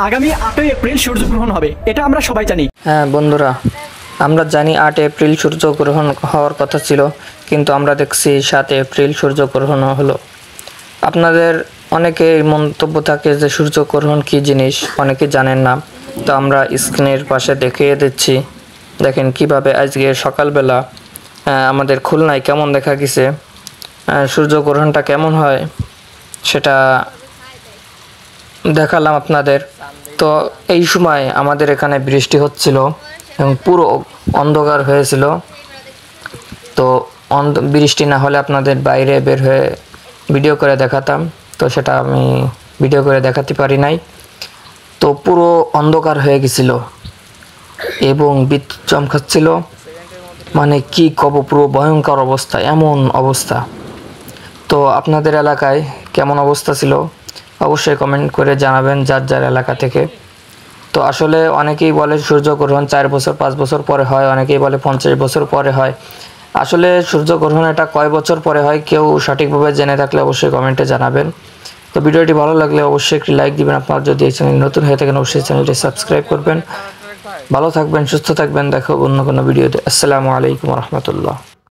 আগামী 8 এপ্রিল সূর্যগ্রহণ হবে, এটা আমরা সবাই জানি। হ্যাঁ বন্ধুরা, আমরা জানি 8 এপ্রিল সূর্যগ্রহণ হওয়ার কথা ছিল, কিন্তু আমরা দেখছি 7 এপ্রিল সূর্যগ্রহণ হলো। আপনাদের অনেকের মন্তব্য থাকে যে সূর্যগ্রহণ কী জিনিস, অনেকে জানেন না। তো আমরা স্ক্রিনের পাশে দেখিয়ে দিচ্ছি। দেখেন কিভাবে আজকে সকালবেলা আমাদের খুলনায় কেমন দেখা গেছে, সূর্যগ্রহণটা কেমন হয় সেটা দেখালাম আপনাদের। তো এই সময় আমাদের এখানে বৃষ্টি হচ্ছিল এবং পুরো অন্ধকার হয়েছিল। তো বৃষ্টি না হলে আপনাদের বাইরে বের হয়ে ভিডিও করে দেখাতাম, তো সেটা আমি ভিডিও করে দেখাতে পারি নাই। তো পুরো অন্ধকার হয়ে গেছিল এবং বিদ্যুৎ চমকাচ্ছিল, মানে কি কব, পুরো ভয়ঙ্কর অবস্থা, এমন অবস্থা। তো আপনাদের এলাকায় কেমন অবস্থা ছিল অবশ্যই কমেন্ট করে জানাবেন, যার যার এলাকা থেকে। তো আসলে অনেকেই বলে সূর্যগ্রহণ 4 বছর 5 বছর পরে হয়, অনেকেই বলে 50 বছর পরে হয়। আসলে সূর্যগ্রহণ এটা কয় বছর পরে হয় কেউ সঠিকভাবে জেনে থাকলে অবশ্যই কমেন্টে জানাবেন। তো ভিডিওটি ভালো লাগলে অবশ্যই একটি লাইক দিবেন। আপনারা যদি এই চ্যানেল নতুন হয়ে থাকেন অবশ্যই চ্যানেলটি সাবস্ক্রাইব করবেন। ভালো থাকবেন, সুস্থ থাকবেন, দেখো অন্য কোনো ভিডিওতে। আসসালামু আলাইকুম রহমতুল্লাহ।